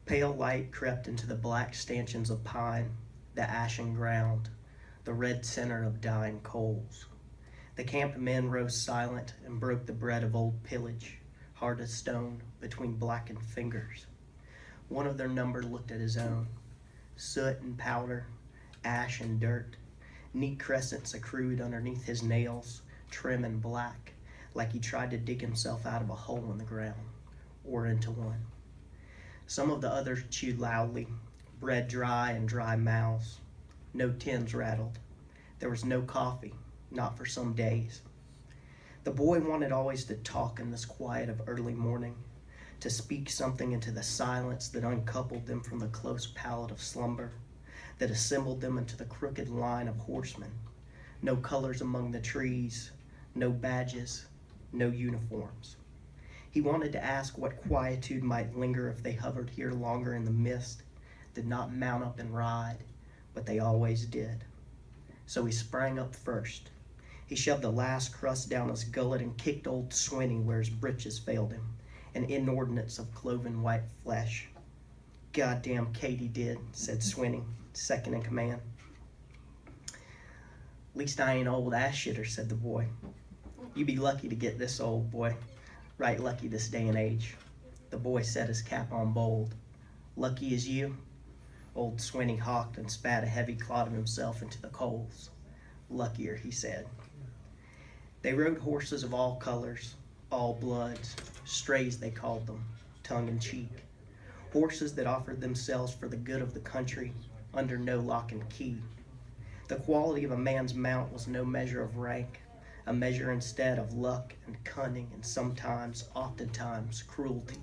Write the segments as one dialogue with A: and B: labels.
A: Pale light crept into the black stanchions of pine, the ashen ground, the red center of dying coals. The camped men rose silent and broke the bread of old pillage, hard as stone, between blackened fingers. One of their number looked at his own. Soot and powder, ash and dirt, neat crescents accrued underneath his nails, trim and black, like he tried to dig himself out of a hole in the ground, or into one. Some of the others chewed loudly, bread dry and dry mouths. No tins rattled. There was no coffee, not for some days. The boy wanted always to talk in this quiet of early morning, to speak something into the silence that uncoupled them from the close pallet of slumber, that assembled them into the crooked line of horsemen. No colors among the trees, no badges, no uniforms. He wanted to ask what quietude might linger if they hovered here longer in the mist, did not mount up and ride, but they always did. So he sprang up first. He shoved the last crust down his gullet and kicked old Swinney where his breeches failed him, an inordinates of cloven white flesh. "Goddamn Katie did," said Swinney, second in command. "Least I ain't old ass shitter," said the boy. "You be lucky to get this old, boy. Right lucky this day and age." The boy set his cap on bold. "Lucky as you?" Old Swinney hawked and spat a heavy clod of himself into the coals. "Luckier," he said. They rode horses of all colors, all bloods, strays they called them, tongue in cheek. Horses that offered themselves for the good of the country, under no lock and key. The quality of a man's mount was no measure of rank, a measure instead of luck and cunning and sometimes, oftentimes, cruelty.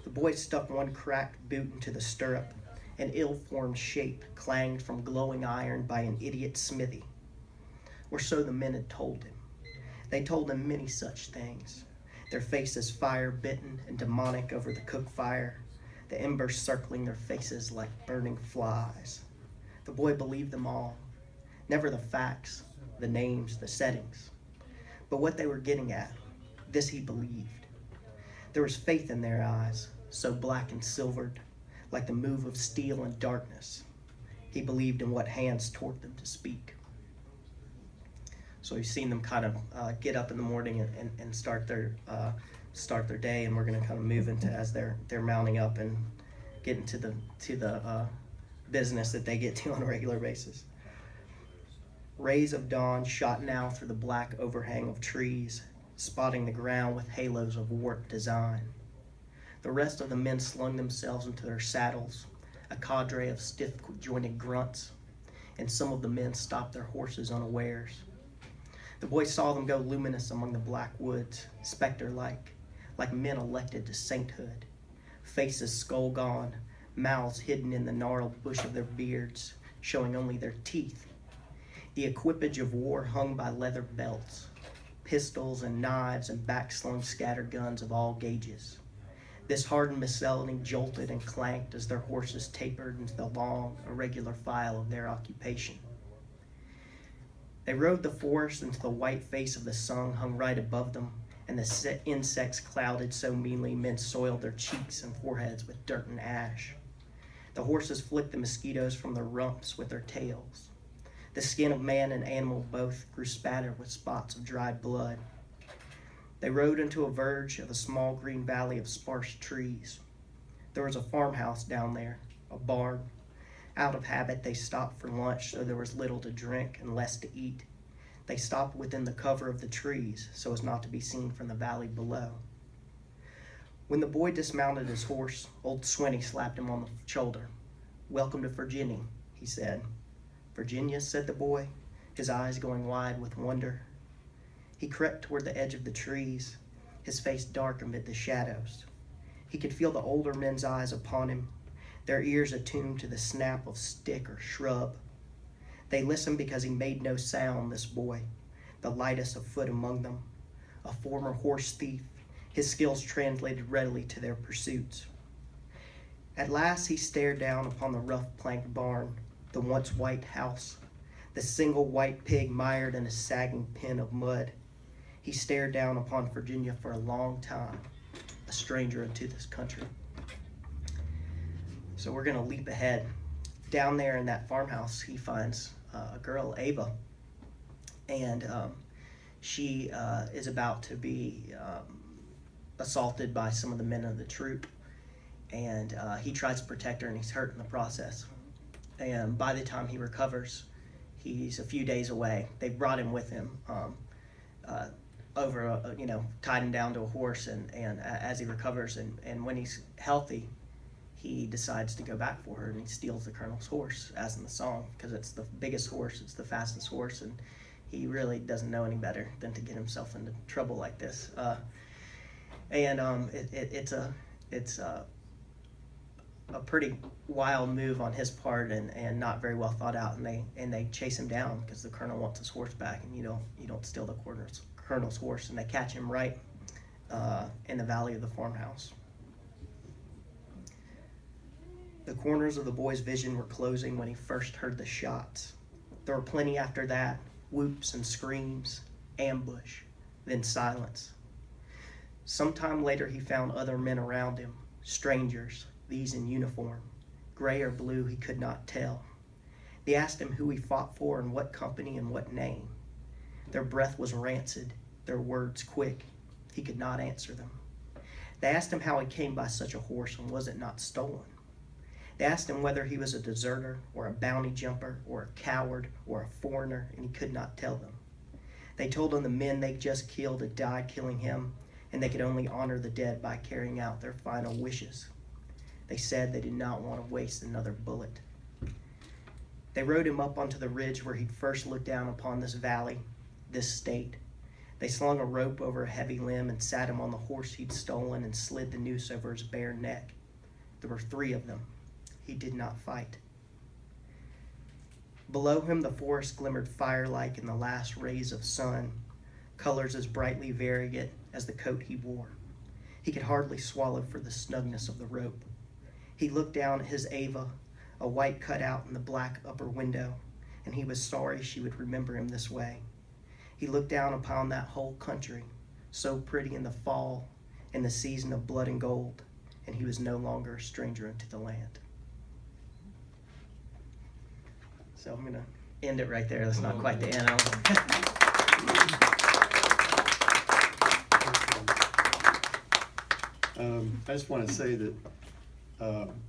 A: The boy stuck one cracked boot into the stirrup. An ill-formed shape clanged from glowing iron by an idiot smithy. Or so the men had told him. They told him many such things, their faces fire-bitten and demonic over the cook fire, the embers circling their faces like burning flies. The boy believed them all, never the facts, the names, the settings. But what they were getting at, this he believed. There was faith in their eyes, so black and silvered, like the move of steel in darkness. He believed in what hands taught them to speak. So we've seen them kind of get up in the morning and start their day, and we're going to kind of move into as they're mounting up and get into the business that they get to on a regular basis. Rays of dawn shot now through the black overhang of trees, spotting the ground with halos of warped design. The rest of the men slung themselves into their saddles, a cadre of stiff-jointed grunts, and some of the men stopped their horses unawares. The boy saw them go luminous among the black woods, specter-like, like men elected to sainthood, faces skull-gone, mouths hidden in the gnarled bush of their beards, showing only their teeth. The equipage of war hung by leather belts, pistols and knives and back-slung scatterguns of all gauges. This hardened miscellany jolted and clanked as their horses tapered into the long, irregular file of their occupation. They rode the forest until the white face of the sun hung right above them, and the insects clouded so meanly men soiled their cheeks and foreheads with dirt and ash. The horses flicked the mosquitoes from their rumps with their tails. The skin of man and animal both grew spattered with spots of dried blood. They rode into a verge of a small green valley of sparse trees. There was a farmhouse down there, a barn. Out of habit, they stopped for lunch, so there was little to drink and less to eat. They stopped within the cover of the trees, so as not to be seen from the valley below. When the boy dismounted his horse, old Swinney slapped him on the shoulder. "Welcome to Virginia," he said. "Virginia," said the boy, his eyes going wide with wonder. He crept toward the edge of the trees, his face dark amid the shadows. He could feel the older men's eyes upon him, their ears attuned to the snap of stick or shrub. They listened because he made no sound, this boy, the lightest of foot among them, a former horse thief, his skills translated readily to their pursuits. At last he stared down upon the rough planked barn, the once white house, the single white pig mired in a sagging pen of mud. He stared down upon Virginia for a long time, a stranger into this country. So we're going to leap ahead. Down there in that farmhouse, he finds a girl, Ava, and she is about to be assaulted by some of the men of the troop, and he tries to protect her, and he's hurt in the process. And by the time he recovers, he's a few days away. They brought him with him tied him down to a horse, and as he recovers, and when he's healthy, he decides to go back for her, and he steals the colonel's horse, as in the song, because it's the biggest horse, it's the fastest horse, and he really doesn't know any better than to get himself into trouble like this. It's a pretty wild move on his part, and not very well thought out, and they chase him down because the colonel wants his horse back, and you don't steal the colonel's horse, and they catch him right in the valley of the farmhouse. The corners of the boy's vision were closing when he first heard the shots. There were plenty after that, whoops and screams, ambush, then silence. Sometime later he found other men around him, strangers, these in uniform, gray or blue he could not tell. They asked him who he fought for and what company and what name. Their breath was rancid, their words quick. He could not answer them. They asked him how he came by such a horse and was it not stolen. They asked him whether he was a deserter or a bounty jumper or a coward or a foreigner, and he could not tell them. They told him the men they just killed had died killing him, and they could only honor the dead by carrying out their final wishes. They said they did not want to waste another bullet. They rode him up onto the ridge where he'd first looked down upon this valley, this state. They slung a rope over a heavy limb and sat him on the horse he'd stolen and slid the noose over his bare neck. There were 3 of them. He did not fight. Below him, the forest glimmered fire-like in the last rays of sun, colors as brightly varied as the coat he wore. He could hardly swallow for the snugness of the rope. He looked down at his Ava, a white cutout in the black upper window, and he was sorry she would remember him this way. He looked down upon that whole country, so pretty in the fall, in the season of blood and gold, and he was no longer a stranger unto the land. So I'm going to end it right there. That's not quite the end.
B: I just want to say that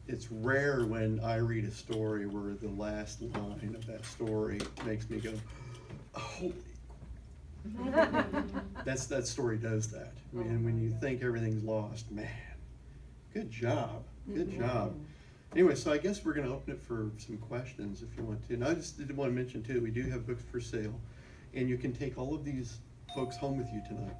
B: it's rare when I read a story where the last line of that story makes me go, holy. That story does that. And when you think everything's lost, man, good job. Good job. Anyway, so I guess we're going to open it for some questions if you want to. And I just did want to mention, too, we do have books for sale. And you can take all of these folks home with you tonight.